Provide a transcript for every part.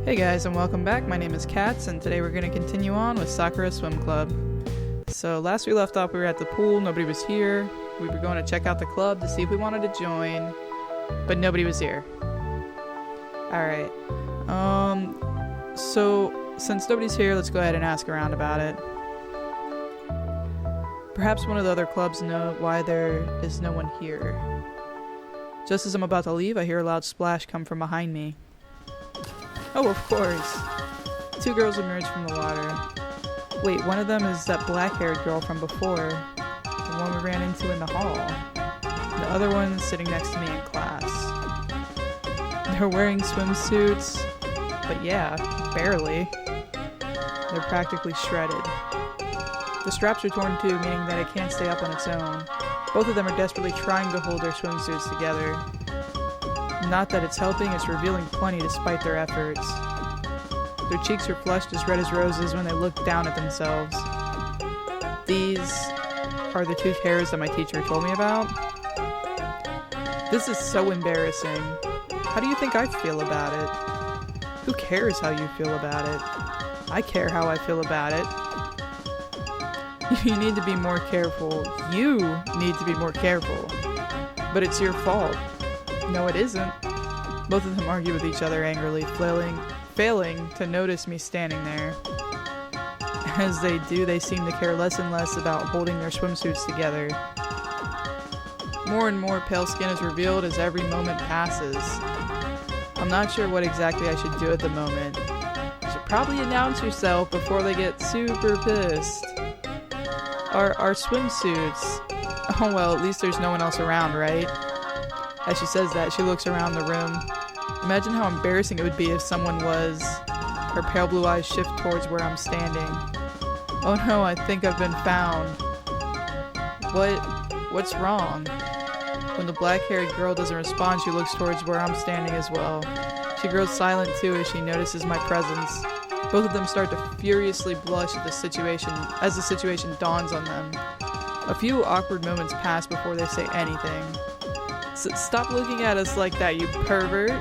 Hey guys, and welcome back. My name is Katz, and today we're going to continue on with Sakura Swim Club. So last we left off, we were at the pool, nobody was here. We were going to check out the club to see if we wanted to join, but nobody was here. Alright, so since nobody's here, let's go ahead and ask around about it. Perhaps one of the other clubs know why there is no one here. Just as I'm about to leave, I hear a loud splash come from behind me. Oh, of course. Two girls emerge from the water. Wait, one of them is that black-haired girl from before. The one we ran into in the hall. The other one is sitting next to me in class. They're wearing swimsuits, but yeah, barely. They're practically shredded. The straps are torn too, meaning that it can't stay up on its own. Both of them are desperately trying to hold their swimsuits together. Not that it's helping, it's revealing plenty despite their efforts. Their cheeks are flushed as red as roses when they look down at themselves. These are the two hairs that my teacher told me about. This is so embarrassing. How do you think I feel about it? Who cares how you feel about it? I care how I feel about it. You need to be more careful. You need to be more careful. But it's your fault. No, it isn't. Both of them argue with each other angrily, failing to notice me standing there. As they do, they seem to care less and less about holding their swimsuits together. More and more pale skin is revealed as every moment passes. I'm not sure what exactly I should do at the moment. You should probably announce yourself before they get super pissed. Our swimsuits. Oh well, at least there's no one else around, right? As she says that, she looks around the room. Imagine how embarrassing it would be if someone was. Her pale blue eyes shift towards where I'm standing. Oh no, I think I've been found. What's wrong? When the black-haired girl doesn't respond, she looks towards where I'm standing as well. She grows silent too as she notices my presence. Both of them start to furiously blush at the situation as the situation dawns on them. A few awkward moments pass before they say anything. Stop looking at us like that, you pervert.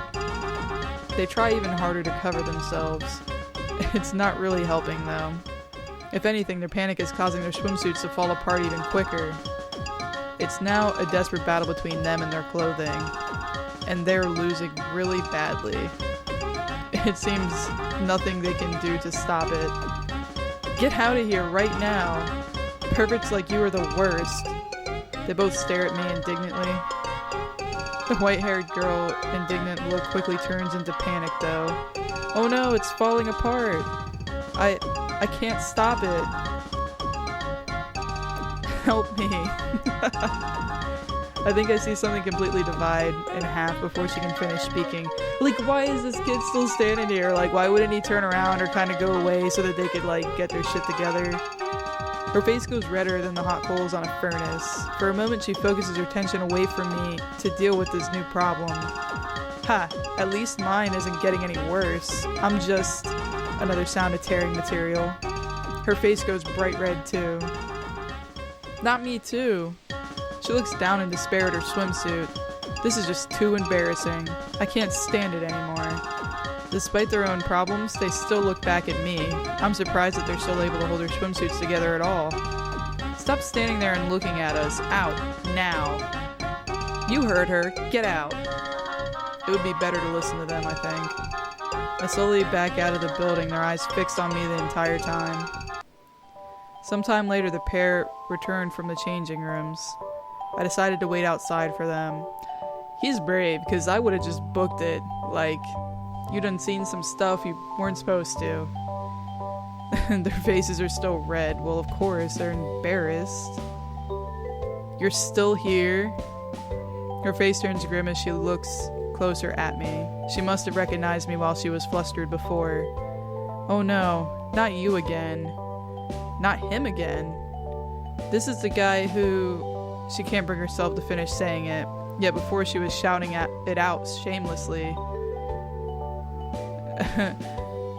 They try even harder to cover themselves. It's not really helping though. If anything, their panic is causing their swimsuits to fall apart even quicker. It's now a desperate battle between them and their clothing. And they're losing really badly. It seems nothing they can do to stop it. Get out of here right now. Perverts like you are the worst. They both stare at me indignantly. The white-haired girl, indignant look quickly turns into panic though. Oh no, it's falling apart. I can't stop it. Help me. I think I see something completely divide in half before she can finish speaking. Like, why is this kid still standing here? Like, why wouldn't he turn around or kind of go away so that they could, like, get their shit together? Her face goes redder than the hot coals on a furnace. For a moment, she focuses her attention away from me to deal with this new problem. Ha! At least mine isn't getting any worse. I'm just another sound of tearing material. Her face goes bright red too. Not me too. She looks down in despair at her swimsuit. This is just too embarrassing. I can't stand it anymore. Despite their own problems, they still look back at me. I'm surprised that they're still able to hold their swimsuits together at all. Stop standing there and looking at us. Out. Now. You heard her. Get out. It would be better to listen to them, I think. I slowly back out of the building, their eyes fixed on me the entire time. Sometime later, the pair returned from the changing rooms. I decided to wait outside for them. He's brave, because I would have just booked it. Like, you done seen some stuff you weren't supposed to. Their faces are still red. Well, of course, they're embarrassed. You're still here? Her face turns grim as she looks closer at me. She must have recognized me while she was flustered before. Oh no, not you again. Not him again. This is the guy who... She can't bring herself to finish saying it, yet before she was shouting it out shamelessly.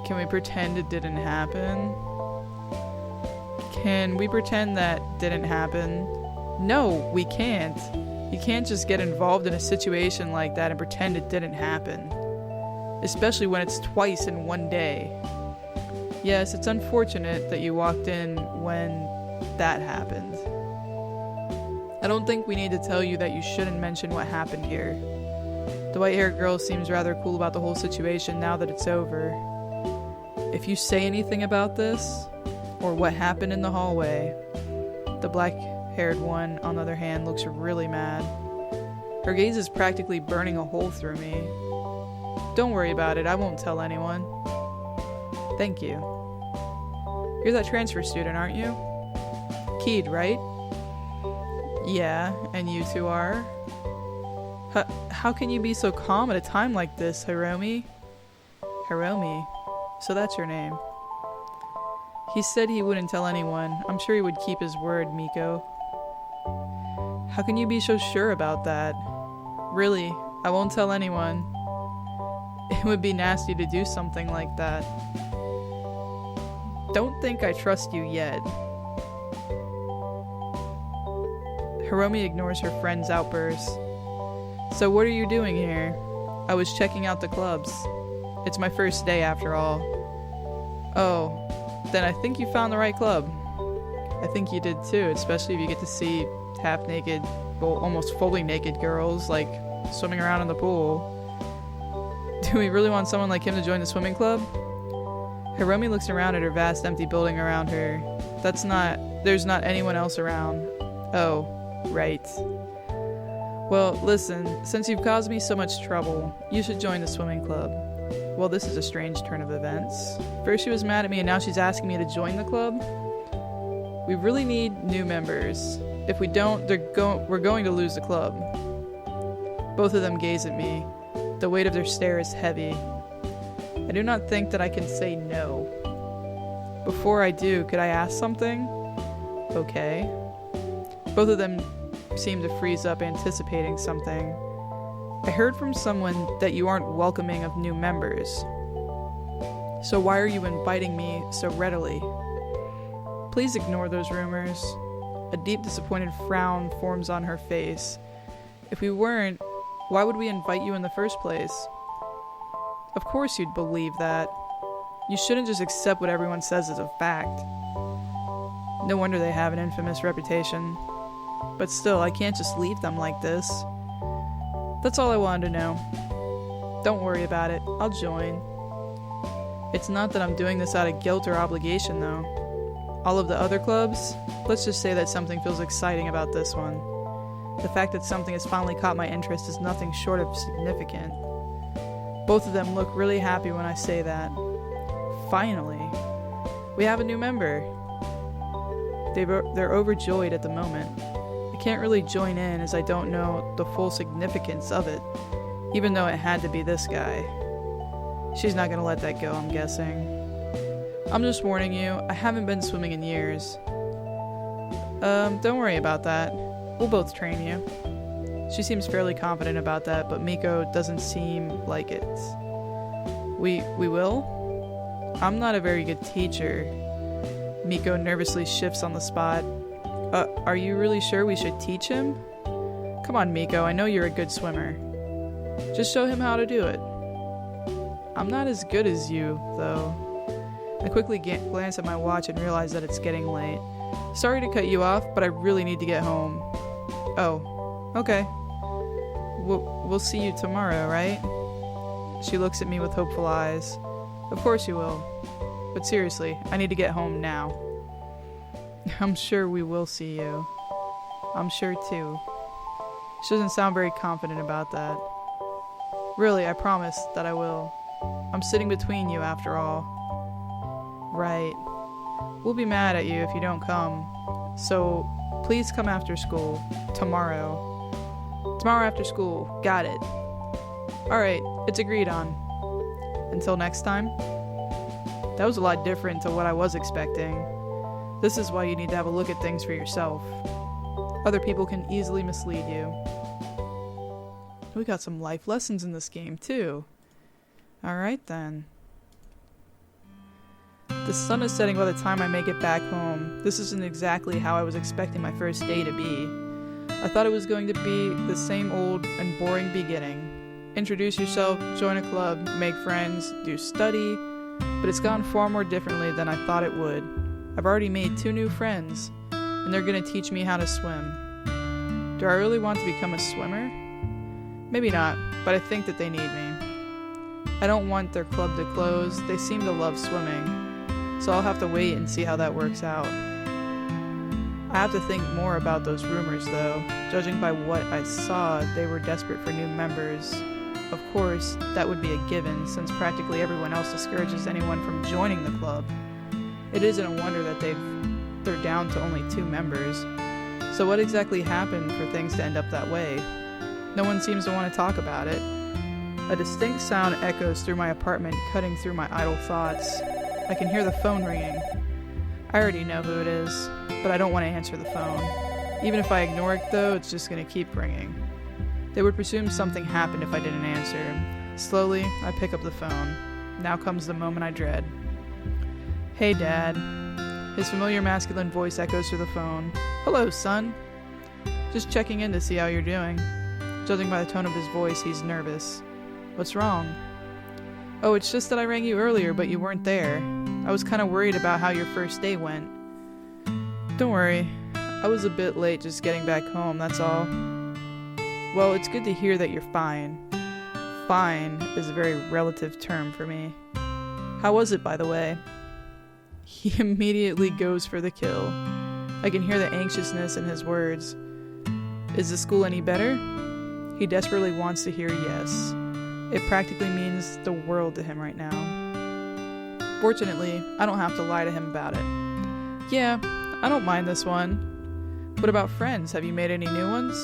Can we pretend it didn't happen? Can we pretend that didn't happen? No, we can't. You can't just get involved in a situation like that and pretend it didn't happen. especially when it's twice in one day. Yes, it's unfortunate that you walked in when that happened. I don't think we need to tell you that you shouldn't mention what happened here. The white-haired girl seems rather cool about the whole situation now that it's over. If you say anything about this, or what happened in the hallway, the black-haired one, on the other hand, looks really mad. Her gaze is practically burning a hole through me. Don't worry about it, I won't tell anyone. Thank you. You're that transfer student, aren't you? Keyed, right? Yeah, and you two are? How can you be so calm at a time like this, Hiromi? Hiromi? So that's your name. He said he wouldn't tell anyone. I'm sure he would keep his word, Miko. How can you be so sure about that? Really, I won't tell anyone. It would be nasty to do something like that. Don't think I trust you yet. Hiromi ignores her friend's outburst. So what are you doing here? I was checking out the clubs. It's my first day after all. Oh, then I think you found the right club. I think you did too, especially if you get to see half-naked, well, almost fully naked girls, like, swimming around in the pool. Do we really want someone like him to join the swimming club? Hiromi looks around at her vast empty building around her. There's not anyone else around. Oh, right. Well, listen, since you've caused me so much trouble, you should join the swimming club. Well, this is a strange turn of events. First she was mad at me and now she's asking me to join the club? We really need new members. If we don't, we're going to lose the club. Both of them gaze at me. The weight of their stare is heavy. I do not think that I can say no. Before I do, could I ask something? Okay. Both of them seem to freeze up, anticipating something. I heard from someone that you aren't welcoming of new members. So why are you inviting me so readily? Please ignore those rumors. A deep disappointed frown forms on her face. If we weren't, why would we invite you in the first place? Of course you'd believe that. You shouldn't just accept what everyone says as a fact. No wonder they have an infamous reputation. But still, I can't just leave them like this. That's all I wanted to know. Don't worry about it, I'll join. It's not that I'm doing this out of guilt or obligation, though. All of the other clubs, let's just say that something feels exciting about this one. The fact that something has finally caught my interest is nothing short of significant. Both of them look really happy when I say that. Finally. We have a new member. They're overjoyed at the moment. I can't really join in as I don't know the full significance of it, even though it had to be this guy. She's not gonna let that go, I'm guessing. I'm just warning you, I haven't been swimming in years. Don't worry about that. We'll both train you. She seems fairly confident about that, but Miko doesn't seem like it. We will? I'm not a very good teacher. Miko nervously shifts on the spot. Are you really sure we should teach him? Come on, Miko, I know you're a good swimmer. Just show him how to do it. I'm not as good as you, though. I quickly glance at my watch and realize that it's getting late. Sorry to cut you off, but I really need to get home. Oh, okay. We'll see you tomorrow, right? She looks at me with hopeful eyes. Of course you will. But seriously, I need to get home now. I'm sure we will see you. I'm sure too. She doesn't sound very confident about that. Really, I promise that I will. I'm sitting between you after all. Right. We'll be mad at you if you don't come. So, please come after school. Tomorrow. Tomorrow after school. Got it. Alright, it's agreed on. Until next time. That was a lot different to what I was expecting. This is why you need to have a look at things for yourself. Other people can easily mislead you. We got some life lessons in this game, too. Alright then. The sun is setting by the time I make it back home. This isn't exactly how I was expecting my first day to be. I thought it was going to be the same old and boring beginning. introduce yourself, join a club, make friends, do study, but it's gone far more differently than I thought it would. I've already made 2 new friends, and they're gonna teach me how to swim. Do I really want to become a swimmer? Maybe not, but I think that they need me. I don't want their club to close. They seem to love swimming, so I'll have to wait and see how that works out. I have to think more about those rumors though. Judging by what I saw, they were desperate for new members. Of course, that would be a given since practically everyone else discourages anyone from joining the club. It isn't a wonder that they're down to only 2 members. So what exactly happened for things to end up that way? No one seems to want to talk about it. A distinct sound echoes through my apartment, cutting through my idle thoughts. I can hear the phone ringing. I already know who it is, but I don't want to answer the phone. Even if I ignore it though, it's just going to keep ringing. They would presume something happened if I didn't answer. Slowly, I pick up the phone. Now comes the moment I dread. Hey, Dad. His familiar masculine voice echoes through the phone. Hello, son. Just checking in to see how you're doing. Judging by the tone of his voice, he's nervous. What's wrong? Oh, it's just that I rang you earlier, but you weren't there. I was kind of worried about how your first day went. Don't worry. I was a bit late just getting back home, that's all. Well, it's good to hear that you're fine. Fine is a very relative term for me. How was it, by the way? He immediately goes for the kill. I can hear the anxiousness in his words. Is the school any better? He desperately wants to hear yes. It practically means the world to him right now. Fortunately, I don't have to lie to him about it. Yeah, I don't mind this one. What about friends? Have you made any new ones?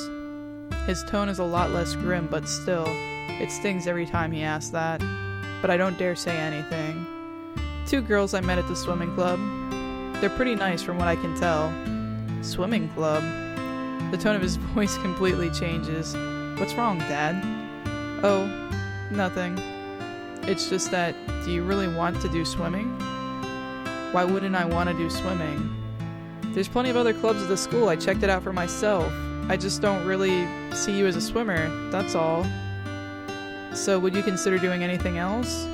His tone is a lot less grim, but still, it stings every time he asks that. But I don't dare say anything. 2 girls I met at the swimming club. They're pretty nice from what I can tell. Swimming club? The tone of his voice completely changes. What's wrong, Dad? Oh, nothing. It's just that, do you really want to do swimming? Why wouldn't I want to do swimming? There's plenty of other clubs at the school. I checked it out for myself. I just don't really see you as a swimmer, that's all. So would you consider doing anything else?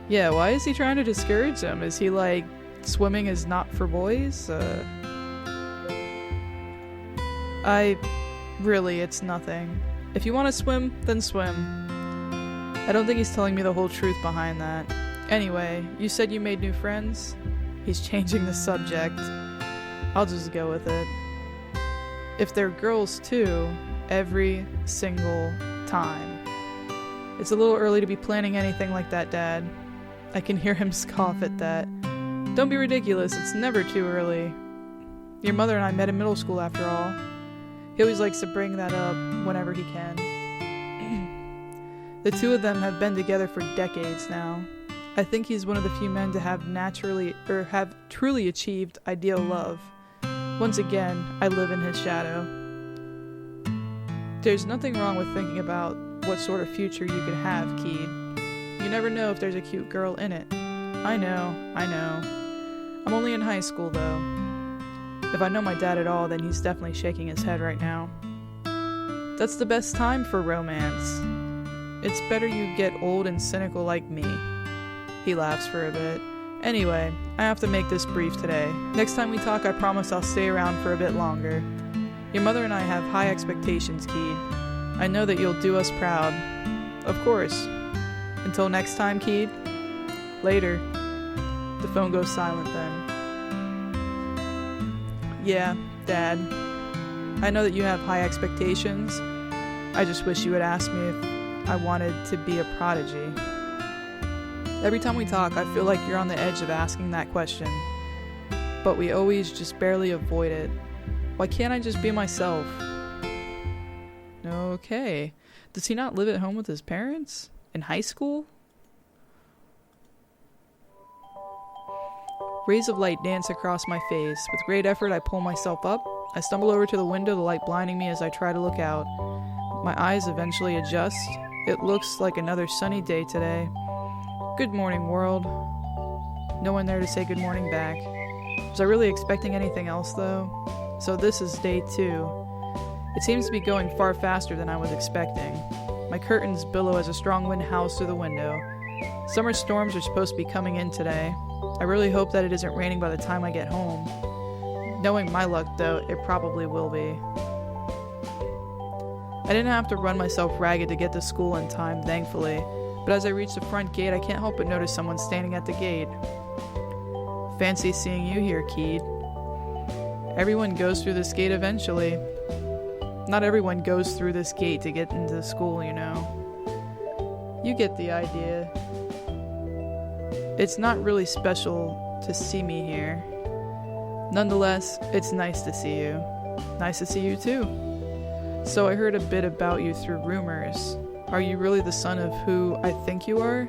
Yeah, why is he trying to discourage him? Is he like, swimming is not for boys? Really, it's nothing. If you want to swim, then swim. I don't think he's telling me the whole truth behind that. Anyway, you said you made new friends? He's changing the subject. I'll just go with it. If they're girls too, every single time. It's a little early to be planning anything like that, Dad. I can hear him scoff at that. Don't be ridiculous, it's never too early. Your mother and I met in middle school after all. He always likes to bring that up whenever he can. The 2 of them have been together for decades now. I think he's one of the few men to have truly achieved ideal love. Once again, I live in his shadow. There's nothing wrong with thinking about what sort of future you could have, Keed. You never know if there's a cute girl in it. I know. I'm only in high school, though. If I know my dad at all, then he's definitely shaking his head right now. That's the best time for romance. It's better you get old and cynical like me. He laughs for a bit. Anyway, I have to make this brief today. Next time we talk, I promise I'll stay around for a bit longer. Your mother and I have high expectations, Keed. I know that you'll do us proud. Of course. Until next time, Keed. Later. The phone goes silent then. Yeah, Dad. I know that you have high expectations. I just wish you had asked me if I wanted to be a prodigy. Every time we talk, I feel like you're on the edge of asking that question. But we always just barely avoid it. Why can't I just be myself? Okay. Does he not live at home with his parents? In high school? Rays of light dance across my face. With great effort, I pull myself up. I stumble over to the window, the light blinding me as I try to look out. My eyes eventually adjust. It looks like another sunny day today. Good morning, world. No one there to say good morning back. Was I really expecting anything else, though? So this is day 2. It seems to be going far faster than I was expecting. My curtains billow as a strong wind howls through the window. Summer storms are supposed to be coming in today. I really hope that it isn't raining by the time I get home. Knowing my luck, though, it probably will be. I didn't have to run myself ragged to get to school in time, thankfully, but as I reach the front gate, I can't help but notice someone standing at the gate. Fancy seeing you here, Keed. Everyone goes through this gate eventually. Not everyone goes through this gate to get into school, you know. You get the idea. It's not really special to see me here. Nonetheless, it's nice to see you. Nice to see you too. So I heard a bit about you through rumors. Are you really the son of who I think you are?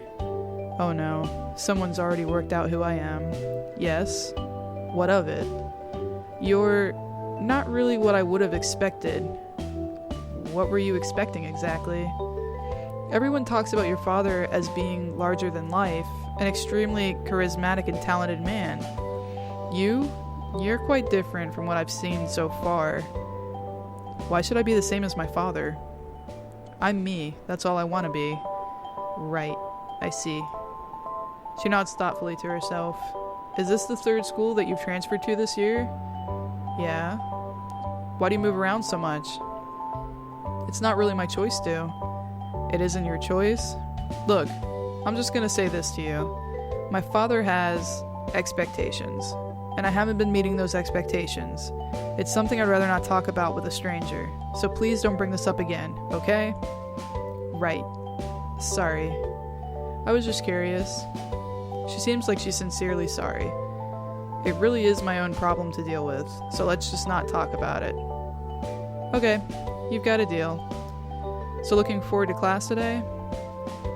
Oh no, someone's already worked out who I am. Yes? What of it? You're not really what I would have expected. What were you expecting exactly? Everyone talks about your father as being larger than life, an extremely charismatic and talented man. You're quite different from what I've seen so far. Why should I be the same as my father? I'm me, that's all I want to be. Right, I see. She nods thoughtfully to herself. Is this the third school that you've transferred to this year? Yeah. Why do you move around so much? It's not really my choice to. It isn't your choice? Look, I'm just gonna say this to you. My father has expectations, and I haven't been meeting those expectations. It's something I'd rather not talk about with a stranger, so please don't bring this up again, okay? Right. Sorry. I was just curious. She seems like she's sincerely sorry. It really is my own problem to deal with, so let's just not talk about it. Okay, you've got a deal. So looking forward to class today?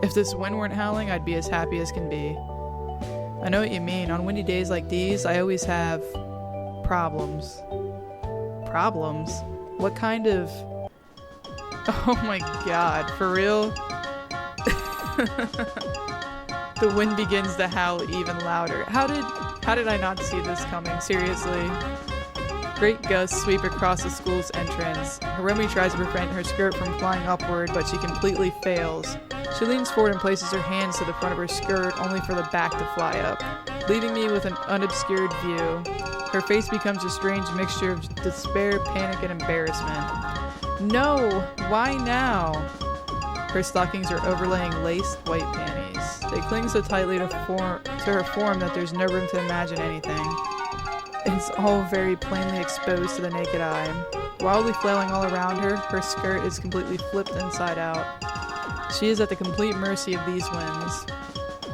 If this wind weren't howling, I'd be as happy as can be. I know what you mean. On windy days like these, I always have problems. Problems? What kind of... Oh my god, for real? The wind begins to howl even louder. How did I not see this coming? Seriously. Great gusts sweep across the school's entrance. Hiromi tries to prevent her skirt from flying upward, but she completely fails. She leans forward and places her hands to the front of her skirt, only for the back to fly up, leaving me with an unobscured view. Her face becomes a strange mixture of despair, panic, and embarrassment. No! Why now? Her stockings are overlaying laced white panties. They cling so tightly to her form that there's no room to imagine anything. It's all very plainly exposed to the naked eye. Wildly flailing all around her, her skirt is completely flipped inside out. She is at the complete mercy of these winds.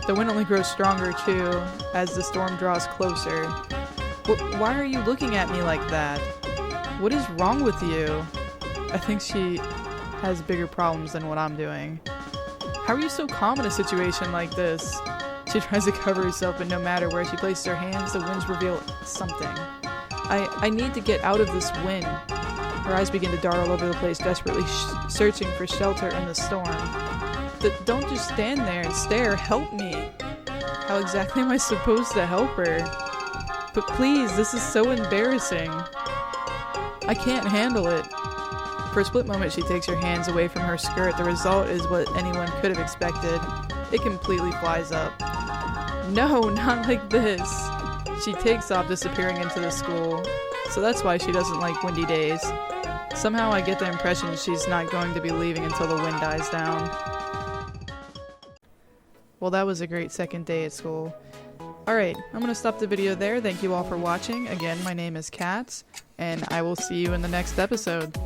The wind only grows stronger too, as the storm draws closer. Why are you looking at me like that? What is wrong with you? I think she has bigger problems than what I'm doing. How are you so calm in a situation like this? She tries to cover herself, but no matter where she places her hands, the winds reveal something. I need to get out of this wind. Her eyes begin to dart all over the place, desperately searching for shelter in the storm. Don't just stand there and stare. Help me. How exactly am I supposed to help her? But please, this is so embarrassing. I can't handle it. For a split moment, she takes her hands away from her skirt. The result is what anyone could have expected. It completely flies up. No, not like this. She takes off, disappearing into the school. So that's why she doesn't like windy days. Somehow I get the impression she's not going to be leaving until the wind dies down. Well, that was a great second day at school. Alright, I'm going to stop the video there. Thank you all for watching. Again, my name is Katz, and I will see you in the next episode.